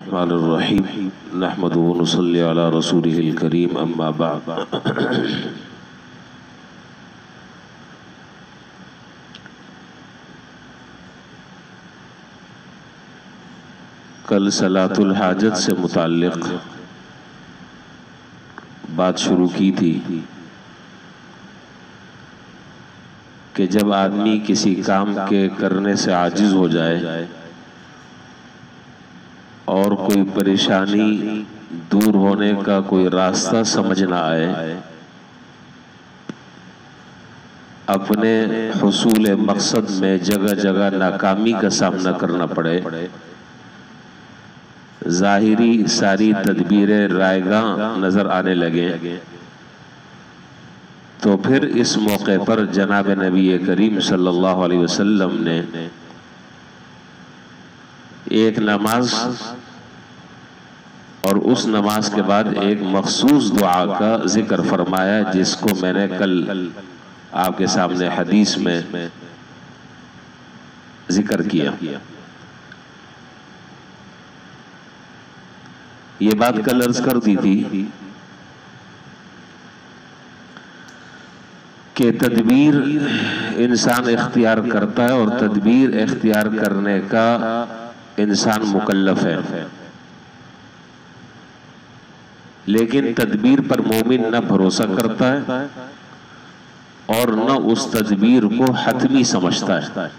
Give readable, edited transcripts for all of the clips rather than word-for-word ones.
बिस्मिल्लाहिर्रहमानिर्रहीम नहमदुहु व नुसल्ली अला रसूलिहिल करीम अम्मा बाद। कल सलातुल हाजत से मुताल्लिक़ बात शुरू की थी कि जब आदमी किसी काम के करने से आजिज़ हो जाए और कोई परेशानी दूर होने का कोई रास्ता समझ ना आए, अपने हुसूल मकसद में जगह जगह नाकामी का सामना करना पड़े, ज़ाहिरी सारी तदबीरें रायगां नजर आने लगे, तो फिर इस मौके पर जनाब नबी करीम सल्लल्लाहु अलैहि वसल्लम ने एक नमाज और उस नमाज के बाद एक मखसूस दुआ का जिक्र फरमाया, जिसको मैंने कल आपके सामने हदीस में जिक्र किया। ये बात कल अर्ज कर दी थी कि तदबीर इंसान इख्तियार करता है और तदबीर इख्तियार करने का इंसान मुकल्लफ है, लेकिन तदबीर पर मोमिन न भरोसा करता है और न उस तदबीर को हतमी समझता है।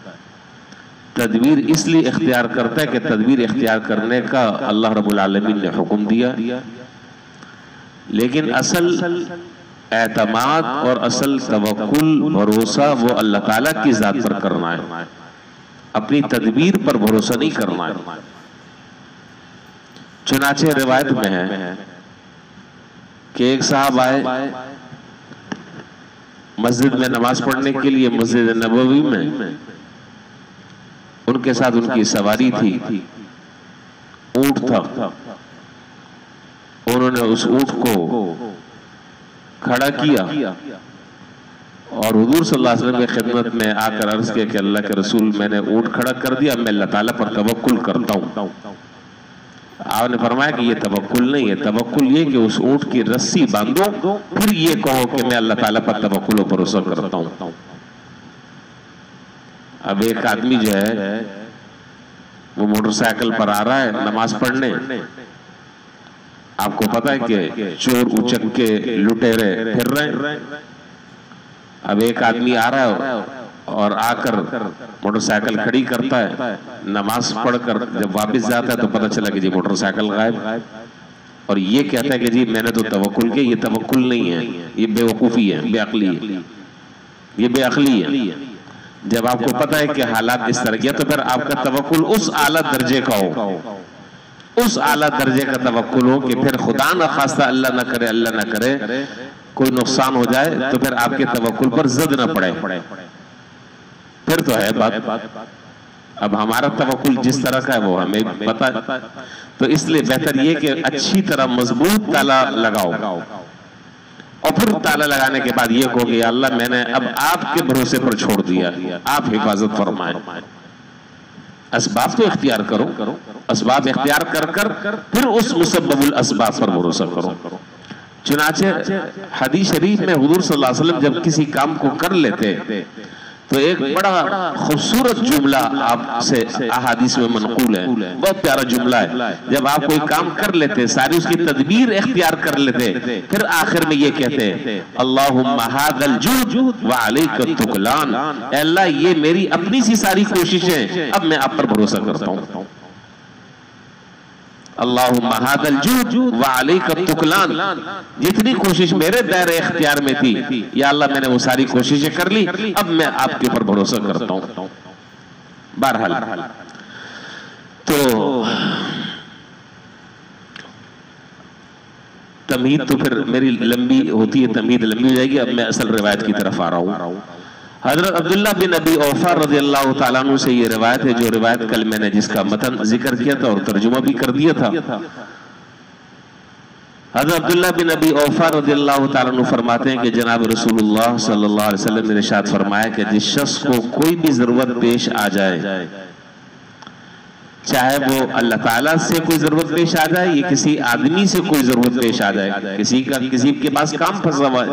तदबीर इसलिए इख्तियार करता है कि तदबीर इख्तियार करने का अल्लाह रब्बुल आलमीन ने हुक्म दिया, लेकिन असल एतमाद और असल तवक्कुल भरोसा वो अल्लाह ताला की जात पर करना है, अपनी तदबीर पर भरोसा नहीं करना है। चुनाचे रिवायत में है कि एक साहब आए मस्जिद में नमाज पढ़ने के लिए, मस्जिद नबवी में। उनके साथ उनकी सवारी थी, ऊंट था। उन्होंने उस ऊंट को खड़ा किया और हुजूर सल्लल्लाहु अलैहि वसल्लम की खिदमत में आकर अर्ज किया कि अल्लाह के रसूल, मैंने ऊंट खड़ा कर दिया, मैं अल्लाह ताला पर तवक्कुल करता हूँ। आपने फरमाया कि ये तवक्कुल नहीं है, तवक्कुल ये कि उस ऊंट की रस्सी बांधो, फिर ये कहो कि मैं अल्लाह ताला पर तवक्कुल और भरोसा करता हूँ। अब एक आदमी जो है वो मोटरसाइकिल पर आ रहा है नमाज पढ़ने। आपको पता है कि चोर उचक के लुटेरे फिर रहे हैं। अब एक आदमी आ रहा है और आकर मोटरसाइकिल खड़ी करता है, नमाज पढ़कर जब वापस जाता है तो पता चला कि जी मोटरसाइकिल गायब, और ये कहता है कि जी मैंने तो तवक्कुल किया। ये तवक्कुल नहीं है, ये बेवकूफ़ी है, बेअक्ली है, ये बेअक्ली है। जब आपको पता है कि हालात इस तरह के, तो फिर आपका तवक्कुल उस आला दर्जे का हो, उस आला दर्जे का तवक्कुल हो कि फिर खुदा न खास्ता अल्लाह न करे, अल्लाह न करे कोई नुकसान हो जाए तो फिर आपके तवक्कुल पर ज़द न पड़े, फिर तो है बात। अब हमारा तवक्कुल जिस तरह का है वो हमें पता है, तो इसलिए बेहतर ये कि अच्छी तरह मजबूत ताला लगाओ और फिर ताला लगाने के बाद ये कहो कि अल्लाह, मैंने अब आपके भरोसे पर छोड़ दिया, आप हिफाजत फरमाएं। असबाब तो इख्तियार करो, असबाब इख्तियार कर फिर उस मुसब्बबुल असबाब पर भरोसा करो। चुनाचे हदीस शरीफ में हुजूर सल्लल्लाहु अलैहि वसल्लम जब किसी काम को कर लेते तो एक बड़ा खूबसूरत जुमला आपसे अहादीस में मनकूल है, बहुत प्यारा जुमला है। जब आप कोई काम कर लेते, सारी उसकी तदबीर इख्तियार कर लेते, फिर आखिर में ये कहते अल्लाहुम्मा हाज़ल जुहद व अलैका तुकलान, अल्लाह ये मेरी अपनी सी सारी कोशिशें, अब मैं आप पर भरोसा करता हूँ। अल्लाहुम्मा हाज़ल जुहद व अलैका तुकलान, जितनी कोशिश मेरे दायरे इख्तियार में थी या अल्लाह मैंने वो सारी कोशिशें कर ली, अब मैं आपके ऊपर भरोसा करता हूँ। बहरहाल तो तमहीद तो फिर मेरी लंबी होती है, तमहीद लंबी हो जाएगी। अब मैं असल रिवायत की तरफ आ रहा हूँ। हजरत अब्दुल्ला बिन अबी औफा रज़ियल्लाहु ताला अन्हु से ये रिवायत है, जो रिवायत कल मैंने जिसका मतन जिक्र किया था और तर्जुमा भी कर दिया था। हजरत अब्दुल्ला बिन अबी औफा रज़ियल्लाहु ताला अन्हु फरमाते हैं कि जनाब रसूलुल्लाह सल्लल्लाहु अलैहि वसल्लम ने इरशाद फरमाया कि जिस शख्स को कोई भी जरूरत पेश आ जाए, चाहे वो अल्लाह ताला से कोई जरूरत पेश आ जाए या किसी आदमी से कोई जरूरत पेश आ जाए, किसी के पास काम फंसा हुआ है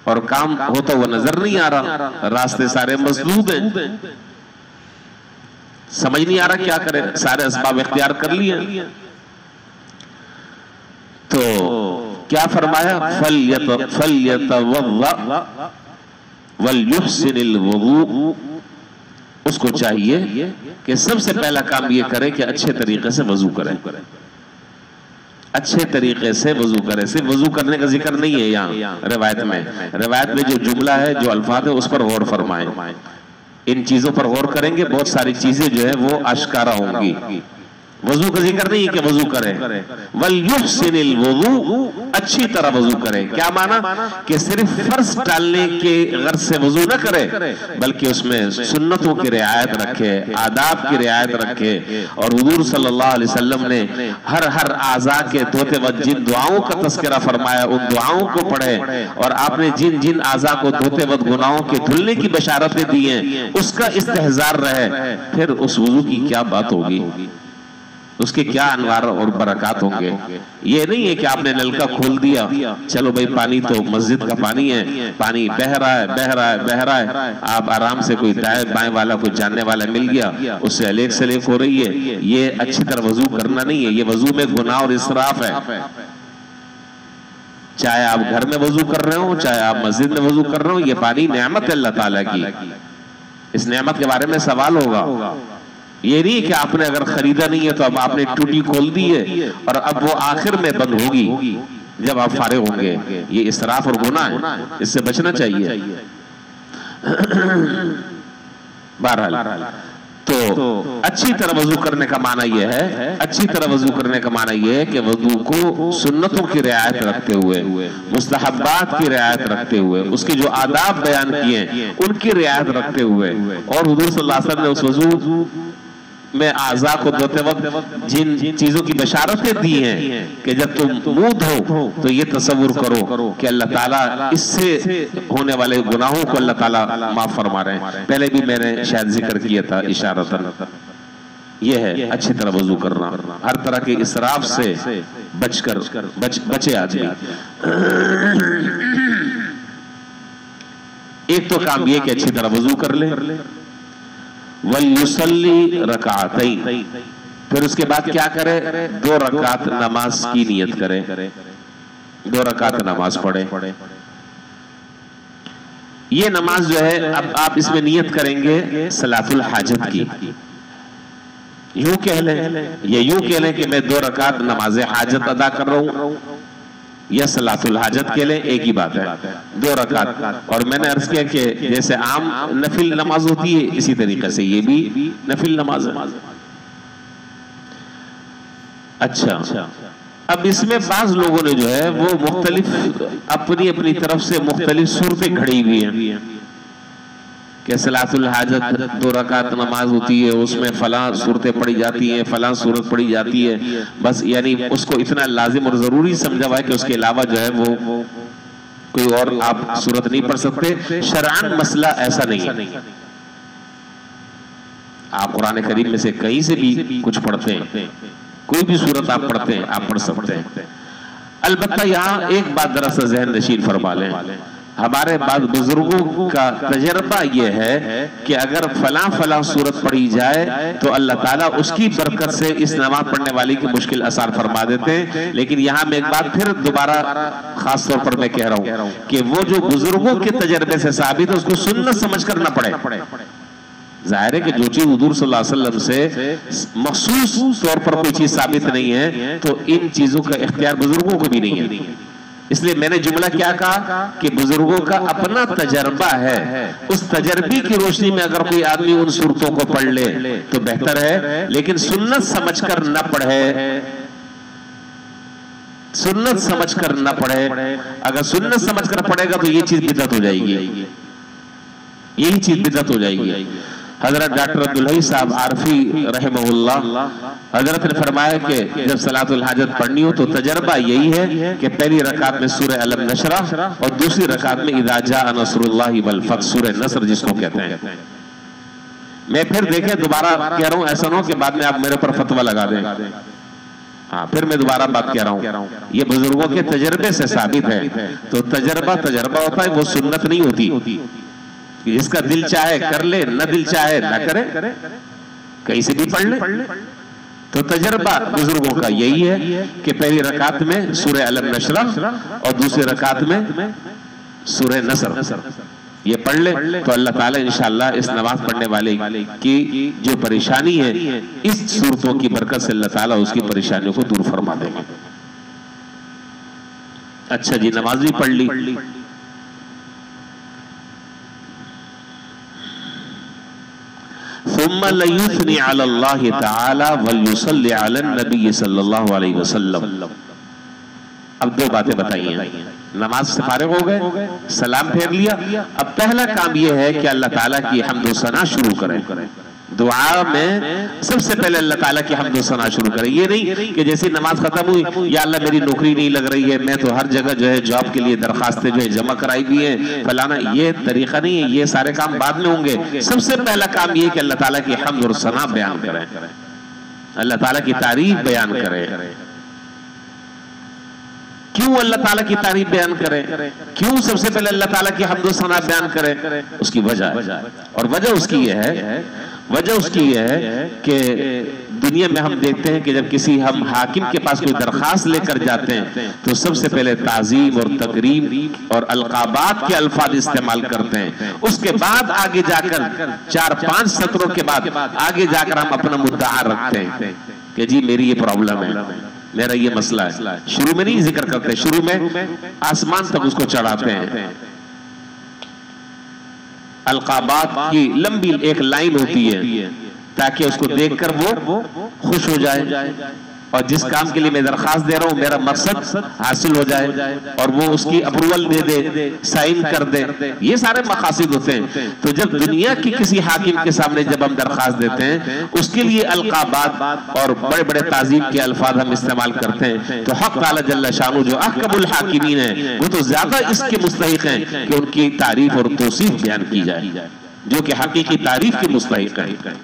और काम होता हुआ नजर नहीं आ रहा, रास्ते सारे मसदूद हैं, समझ नहीं आ रहा क्या करे, सारे असबाब इख्तियार कर लिए, तो क्या फरमाया, फल्यतवद्दा वलयुहसिनिल वुदू, उसको चाहिए कि सबसे पहला काम ये करे कि अच्छे तरीके से वजू करे, अच्छे तरीके से वजू करे। सिर्फ वजू करने का जिक्र नहीं है यहाँ रिवायत में जो जुमला है, जो अल्फाज है, उस पर गौर फरमाएं। इन चीजों पर गौर करेंगे, बहुत सारी चीजें जो है वो आश्कारा होंगी। वजू का जिक्र नहीं है कि वजू करे, वलयुहसिनिल वुदू, अच्छी तरह वजू करे। क्या माना कि सिर्फ फर्ज डालने के गर्ज से वजू न करे, बल्कि उसमें सुन्नतों की रियायत रखे, आदाब की रियायत रखे। और हुजूर सल्लल्लाहु अलैहि वसल्लम ने हर आज़ा के धोते वक्त जिन दुआओं का तस्करा फरमाया, उन दुआओं को पढ़े, और आपने जिन जिन आज़ा को धोते वक्त गुनाहों के धुलने की बशारतें दी हैं, उसका इस्तेहजार रहे। फिर उस वजू की क्या बात होगी, उसके क्या अनवार और बरकत होंगे। ये नहीं है कि आपने नलका खोल दिया, चलो भाई पानी तो मस्जिद का पानी है, पानी बह रहा है, आप आराम से कोई दाएं बाएं वाला कोई जानने वाला मिल गया, उससे अलेक सलेक हो रही है। ये अच्छी तरह वजू करना नहीं है, ये वजू में गुनाह और इसराफ है। चाहे आप घर में वजू कर रहे हो, चाहे आप मस्जिद में वजू कर रहे हो, ये पानी नेमत है अल्लाह ताला की, इस नेमत के बारे में सवाल होगा। ये नहीं कि आपने अगर खरीदा नहीं है तो अब आपने टूटी खोल दी है और अब वो आखिर में बंद होगी जब आप फारिग होंगे। ये इसराफ और गुनाह है, इससे बचना चाहिए। बहरहाल तो अच्छी तरह वजू करने का माना यह है, अच्छी तरह वजू करने का माना यह है कि वजू को सुन्नतों की रियायत रखते हुए, मुस्तहब्बात की रियायत रखते हुए, उसके जो आदाब बयान किए उनकी रियायत रखते हुए, और हुजूर सल्लल्लाहु अलैहि वसल्लम ने उस वजू में आज़ा को धोते वक्त जिन चीजों की बशारतें दी हैं कि जब तुम मुंह धो तो ये तसव्वुर करो कि अल्लाह ताला इससे होने वाले गुनाहों को अल्लाह ताला माफ फरमा रहे हैं। पहले भी मैंने शायद जिक्र किया था इशारतन। ये है अच्छी तरह वजू करना, हर तरह के इसराफ से बचे आदमी। एक तो काम ये कि अच्छी तरह वजू कर ले, वल्युसल्ली रकातैन, फिर उसके बाद क्या करे, 2 रकात नमाज की नियत करे, 2 रकात नमाज पढ़े। ये नमाज जो है, अब आप इसमें नियत करेंगे सलातुल हाजत की। यूं कह लें कि मैं 2 रकात नमाज हाजत अदा कर रहा हूं, या सलातुल हाजत के लिए एक ही बात है, 2 रकात। और मैंने अर्ज किया कि जैसे आम नफिल नमाज होती है, इसी तरीके से ये भी नफिल नमाज है। अच्छा, अब इसमें बाज लोगों ने जो है वो मुख्तलिफ अपनी अपनी तरफ से मुख्तलिफ सूरतें घड़ी हुई हैं कि सलातुल हाजत 2 रकात नमाज होती है, उसमें फलां सूरतें पढ़ी जाती हैं, फलां सूरत पढ़ी जाती है, बस यानी उसको इतना लाजिम और जरूरी समझा हुआ है कि उसके अलावा जो है वो कोई और आप सूरत नहीं पढ़ सकते। शरअन मसला ऐसा नहीं है, आप कुरान करीम में से कहीं से भी कुछ पढ़ते हैं, कोई भी सूरत आप पढ़ते हैं, आप पढ़ सकते हैं। अलबत्ता यहाँ एक बात जरा सा ज़हन नशीन फरमा लें, हमारे बाद बुजुर्गों का तजर्बा यह है कि अगर फलां सूरत पढ़ी जाए तो अल्लाह ताला उसकी बरकत से इस नमाज पढ़ने वाले की मुश्किल आसान फरमा देते हैं। लेकिन यहाँ मैं एक बात फिर दोबारा खास तौर पर मैं कह रहा हूँ कि वो जो बुजुर्गों के तजर्बे से साबित है उसको सुन्नत समझ कर ना पढ़े। जाहिर है कि जो चीज हुजूर सल्लल्लाहु अलैहि वसल्लम से मखसूस तौर पर कोई चीज साबित नहीं है तो इन चीजों का इख्तियार बुजुर्गों को भी नहीं है। इसलिए मैंने जुमला क्या कहा कि बुजुर्गों का अपना तजर्बा है, उस तजर्बे की रोशनी में अगर कोई आदमी उन सूरतों को पढ़ ले तो बेहतर है, लेकिन सुन्नत समझकर न पढ़े, सुन्नत समझकर न पढ़े। अगर सुन्नत समझकर पढ़ेगा तो ये चीज बिदअत हो जाएगी, यही चीज बिदअत हो जाएगी। हजरत डॉक्टर अब्दुल हई साहब आरफी रहमहुल्लाह हजरत ने फरमाया कि जब सलातुल हाजत पढ़नी हो तो तजर्बा यही है कि पहली रकात में सूरह अलम नशरा और दूसरी रकात में इज़ा जाअ नस्रुल्लाहि वल फत्ह सूरह नस्र जिसको कहते हैं, मैं फिर देखे दोबारा कह रहा हूं, ऐसा ना हो कि बाद में आप मेरे पर फतवा लगा दें। हाँ, फिर मैं दोबारा बात कह रहा हूं, ये बुजुर्गों के तजर्बे से साबित है। तो तजर्बा होता है, वो सुन्नत नहीं होती। जिसका दिल चाहे कर ले, न दिल चाहे ना करे, कहीं से भी पढ़ ले। तो तजर्बा बुजुर्गों का यही है कि पहली रकात में सूरह अलम नशरह और दूसरी रकात में सूरह नसर ये पढ़ ले, तो अल्लाह ताला इंशाअल्लाह इस नमाज पढ़ने वाले की जो परेशानी है, इस सूरतों की बरकत से अल्लाह ताला उसकी परेशानियों को दूर फरमा देंगे। अच्छा जी, नमाज भी पढ़ ली। सुम्मा लयुस्नी अलल्लाहि तआला वलयुसल्ली अलन नबी सल्लल्लाहु अलैहि वसल्लम। अब दो बातें बताई हैं। नमाज से फारिग हो गए, सलाम फेर लिया। अब पहला काम यह है कि अल्लाह ताला की हम्द व सना शुरू करें। दुआ में सबसे पहले अल्लाह ताला की हम्द व सना शुरू करें। ये नहीं कि जैसे नमाज खत्म हुई, या अल्लाह मेरी नौकरी नहीं लग रही है, मैं तो हर जगह जो है जॉब के लिए दरखास्तें जो है जमा कराई भी है फलाना, ये तरीका नहीं है। ये सारे काम बाद में होंगे। सबसे पहला काम ये कि अल्लाह ताला की हम्द और सना बयान करें, अल्लाह ताला की तारीफ बयान करें। क्यों अल्लाह ताला की तारीफ बयान करें? क्यों सबसे पहले अल्लाह ताला की हम्द व सना बयान करें? उसकी वजह, और वजह उसकी यह है कि दुनिया में हम देखते हैं कि जब किसी हम हाकिम के पास कोई दरखास्त लेकर जाते हैं तो सबसे पहले ताजीम और तकरीम और अलकाबात के अल्फाज इस्तेमाल करते हैं। उसके बाद आगे जाकर 4-5 सत्रों के बाद आगे जाकर हम अपना मुद्दा रखते हैं कि जी मेरी ये प्रॉब्लम है, मेरा ये मसला है। शुरू में नहीं जिक्र करते, शुरू में आसमान तक उसको चढ़ाते हैं। अलकाबात की लंबी एक लाइन होती है ताकि उसको देखकर वो खुश हो जाए और जिस काम के लिए मैं दरखास्त दे रहा हूं मेरा मकसद हासिल हो जाए और वो उसकी अप्रूवल दे दे, साइन कर दे। ये सारे मकासद होते हैं। तो जब दुनिया की किसी हाकिम के सामने जब हम दरखास्त देते हैं उसके लिए अलकाबात और बड़े बड़े ताजीम के अल्फाज हम इस्तेमाल करते हैं। तो हक ताला जल्ला शानु जो अहकमुल हाकिमीन है वो तो ज्यादा इसके मुस्तहिक हैं कि उनकी तारीफ और तौसीफ बयान की जाए, जो कि हकीकी तारीफ के मुस्तहिक है।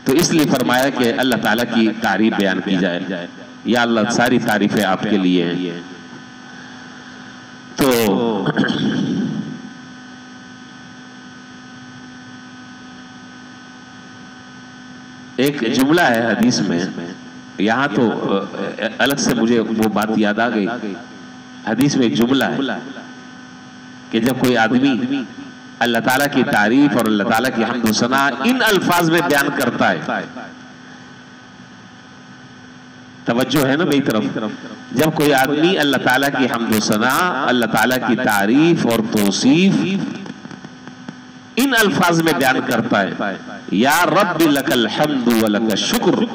तो इसलिए फरमाया कि अल्लाह ताला की तारीफ बयान की जाए। या अल्लाह सारी तारीफें आपके लिए हैं। तो एक जुमला है हदीस में, यहां तो अलग से मुझे वो बात याद आ गई। हदीस में एक जुमला है कि जब कोई आदमी अल्लाह ताला की तारीफ और अल्लाह ताला की हम्द व सना इन अल्फाज में बयान करता है, तवज्जो है ना मेरी तरफ, जब कोई आदमी अल्लाह ताला की हम्द व सना, अल्लाह ताला की तारीफ और तौसीफ इन अल्फाज में बयान करता है, या रब्बी लकल हम्दु व लकल शुक्र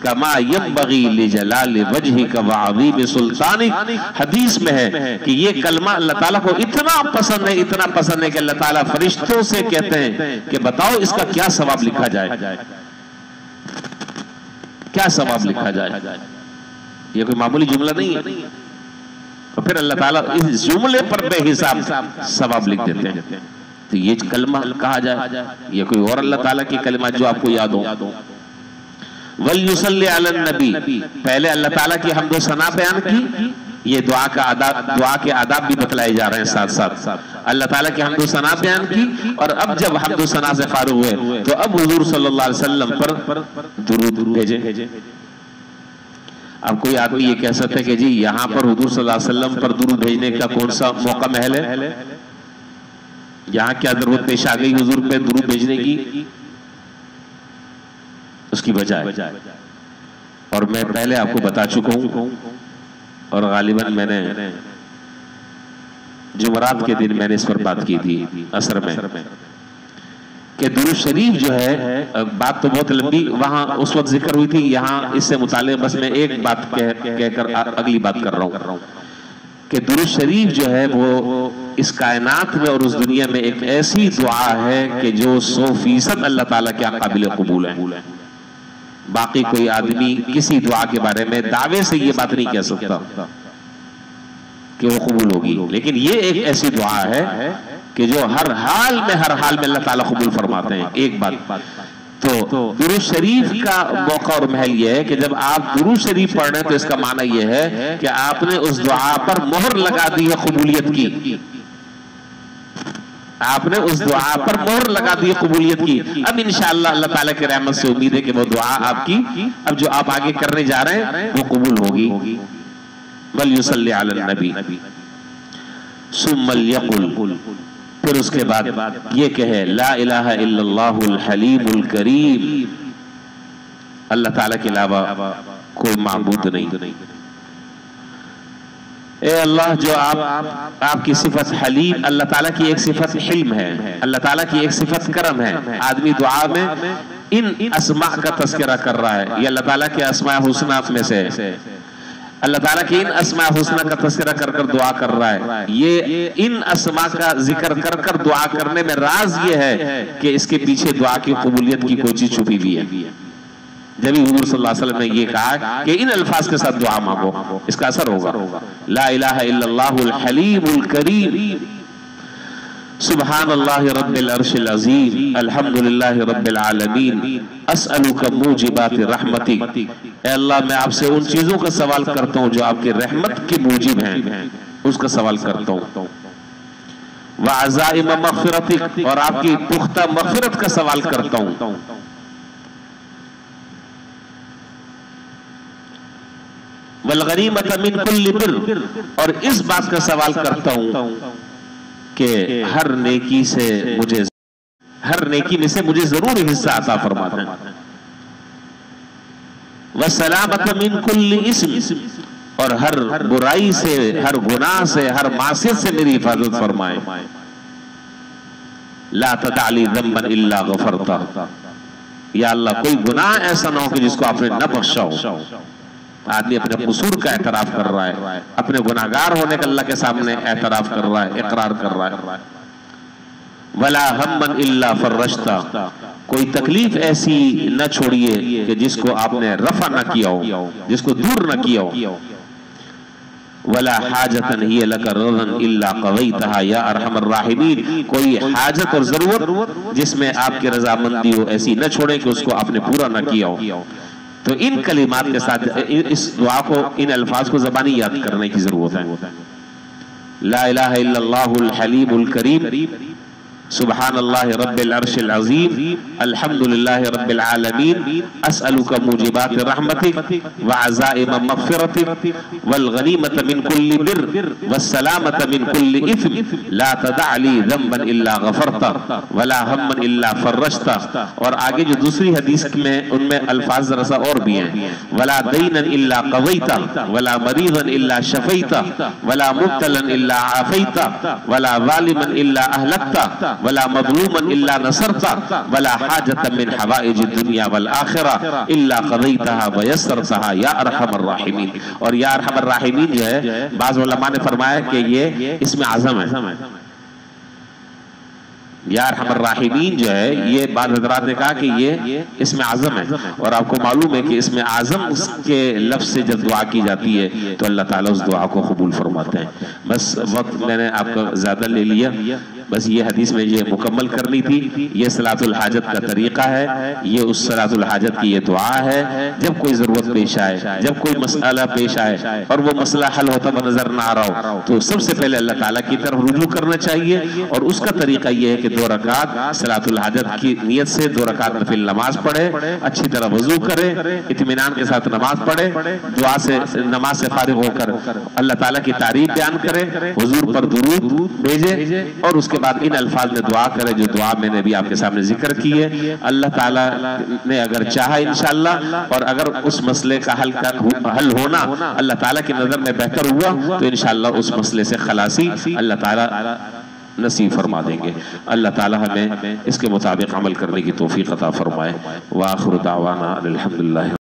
कमा यंबगी लिजलाल वजहिका व अज़ीम सुल्तानिक। हदीस में है कि ये कलमा अल्लाह ताला को इतना पसंद है, इतना पसंद है कि अल्लाह ताला फरिश्तों से कहते हैं कि बताओ इसका क्या सवाब लिखा जाए, क्या सवाब लिखा जाए। ये कोई मामूली जुमला नहीं है। और फिर अल्लाह ताला इस जुमले पर बेहिसाब सवाब लिख देते हैं। तो ये कलमा कहा जाए, ये कोई और अल्लाह ताला की कलमा जो आपको याद हो। वल युसल्ली अलन नबी, पहले अल्लाह ताला की हम्द व सना बयान की, ये दुआ का आदाब, दुआ के आदाब भी बतलाए जा रहे हैं साथ साथ। अल्लाह ताला की हम्द व सना बयान की और अब जब हम्द व सना से फारिग हुए तो अब हुजूर सल्लल्लाहु अलैहि वसल्लम पर दुरूद भेजे। अब कोई आदमी ये कह सकते कि जी यहाँ पर हुजूर सल्लल्लाहु अलैहि वसल्लम पर दुरूद भेजने का कौन सा मौका महल है, यहाँ क्या जरूरत पेश आ गई हुजूर पे दुरूद भेजने की? उसकी वजह और मैं पहले आपको बता चुका हूं और गालिबन मैंने जुमरात के दिन मैंने इस पर बात की थी असर में कि दुरूद शरीफ जो है, बात तो बहुत लंबी वहां उस वक्त जिक्र हुई थी, यहाँ इससे मुताल्लिक़ बस मैं एक बात कहकर अगली बात कर रहा हूं कि दुरूद शरीफ जो है वो इस कायनात में और उस दुनिया में एक ऐसी दुआ है कि जो 100% अल्लाह ताला के काबिल कबूल है। बाकी कोई आदमी किसी दुआ के बारे में दावे से ये बात नहीं कह सकता कि वो कबूल होगी, लेकिन ये एक ऐसी दुआ है कि जो हर हाल में अल्लाह ताला कबूल फरमाते हैं। एक बात तो दुरूद शरीफ का मौका और महल यह है कि जब आप दुरूद शरीफ पढ़ रहे हैं तो इसका माना यह है कि आपने उस दुआ पर मोहर लगा दी है कबूलियत की। आपने उस दुआ पर मोहर लगा दी है कबूलियत की। अब इंशाअल्लाह अल्लाह ताला की रहमत से उम्मीद है कि वो दुआ आपकी अब जो आप आगे करने जा रहे हैं वो कबूल होगी। वल युसल्ली अला नबी सुम्मल यकुल, फिर उसके बाद ये कहे ला इलाहा इल्लल्लाहुल हलीमुल करीम, अल्लाह ताला के अलावा कोई माबूद नहीं। ए अल्लाह, जो आपकी सिफत हलीम, अल्लाह ताला की एक सिफत हिल्म है, अल्लाह ताला की एक सिफत करम है। आदमी दुआ में इन अस्मा का तस्करा कर रहा है, ये अल्लाह ताला के अस्मा हुस्ना में से है। अल्लाह ताला की इन अस्मा हुस्ना का तस्करा कर कर दुआ कर रहा है। ये इन अस्मा का जिक्र कर कर दुआ करने में राज ये है कि इसके पीछे दुआ की कबूलियत की कोई चीज छुपी हुई है। जब भी हुजूर सल्लल्लाहु अलैहि वसल्लम ने ये कहा कि इन अल्फाज के साथ दुआ मांगो, इसका असर होगा। ला इलाहा इल्लल्लाहुल हलीमुल करीम, सुब्हानल्लाहि रब्बिल अर्शिल अज़ीम, अल्हम्दुलिल्लाहि रब्बिल आलमीन, अस्अलुका मूजिबाति रहमतिक। ऐ अल्लाह, मैं आपसे उन चीजों का सवाल करता हूँ जो आपकी रहमत के मूजिब हैं, उसका सवाल करता हूँ। व अज़ाइम मग़फ़िरतिक, और आपकी पुख्ता मग़फ़िरत का सवाल करता हूँ। वल गनीमत मिन कुल्लि बिर, और इस बात का सवाल करता हूँ कि हर नेकी से मुझे, हर नेकी में से मुझे जरूर हिस्सा अता फरमा दें। व सलामत मिन कुल्लि इस्म, और हर बुराई से, हर गुनाह से, हर मासियत से मेरी हिफाजत फरमाए। ला तदअली ज़म्बन इल्ला गफ़रता, या अल्लाह कोई गुनाह ऐसा ना हो कि जिसको आपने न बख्शा हो। आदमी अपने कसूर का एतराफ कर रहा है, अपने गुनाहगार होने का अल्लाह के सामने एतराफ कर रहा है, इकरार कर रहा है। वला हम्मन इल्ला फर्रश्ता, कोई तकलीफ ऐसी न छोड़िए कि जिसको आपने रफा न किया हो, जिसको दूर न किया हो। वला हाजतन हिय लका रज़न इल्ला क़ज़ैतहा या अरहमर राहिमीन, कोई हाजत और जरूरत जिसमें आपकी रजामंदी हो ऐसी न छोड़े कि उसको आपने पूरा न किया हो। तो इन कलिमात के साथ इस दुआ को, इन अल्फाज को ज़बानी याद करने की जरूरत है। ला इलाहा इल्लल्लाहुल हलीमुल करीम, सुब्हानल्लाहि रब्बिल अर्शिल अज़ीम, अल्हम्दुलिल्लाहि रब्बिल आलमीन, अस्अलुका मूजिबाति रहमतिक व अज़ाइम मग़फ़िरतिक वल गनीमत मिन कुल्लि बिर वस्सलामत मिन कुल्लि इस्म, ला तदअली ज़म्बन इल्ला गफ़रता वला हम्मन इल्ला फर्रश्ता। और आगे जो दूसरी हदीस में उनमें अल्फाज जरा सा और भी हैं। वला दीनन इल्ला क़ज़ैता वला मरीज़न इल्ला शफ़ैता वला मुब्तलन इल्ला आफ़ैता वला ज़ालिमन इल्ला अहलकता वला मज़लूमन इल्ला नसरता वला हाजतन मिन हवाइज दुनिया वल आखिरा इल्ला क़ज़ैतहा व यस्सरतहा या अरहमर राहिमीन। और या अरहमर राहिमीन जो है, बाज़ उलमा ने फरमाया कि ये इसमें आज़म है। या अरहमर राहिमीन जो है, ये बाद हज़रात ने कहा कि ये इसमें आज़म है। और आपको मालूम है कि इसमें आज़म के लफ्ज़ से जब दुआ की जाती है तो अल्लाह ताला उस दुआ को कबूल फरमाते हैं। बस वक्त मैंने आपका ज़्यादा ले लिया, बस ये हदीस में ये मुकम्मल करनी थी। ये सलातुल हाजत का तरीका है, ये उस सलातुल हाजत की ये दुआ है। जब कोई ज़रूरत पेश आए, जब कोई मसला पेश आए और वो मसला हल होता हुआ नजर ना आ रहा हो, तो सबसे पहले अल्लाह ताला की तरफ रुजू करना चाहिए। और उसका तरीका ये है कि 2 रकात सलातुल हाजत की नियत से 2 रकात नफिल नमाज पढ़े, अच्छी तरह वजू करे, इत्मीनान के साथ नमाज पढ़े, दुआ से, नमाज से फारिग होकर अल्लाह ताला की तारीफ बयान करे, हुजूर पर दुरूद भेजे और उसके बाद इन अल्फाज में दुआ करे जो दुआ मैंने भी आपके सामने जिक्र की है। अल्लाह ताला ने अगर चाहा इंशाअल्लाह, और अगर उस मसले का हल होना अल्लाह ताला की नजर में बेहतर हुआ तो इंशाअल्लाह उस मसले से खलासी अल्लाह ताला नसीब फरमा देंगे। अल्लाह ताला हमें इसके मुताबिक अमल करने की तौफीक अता फरमाए। व आखिर दावाना अल्हम्दुलिल्लाह।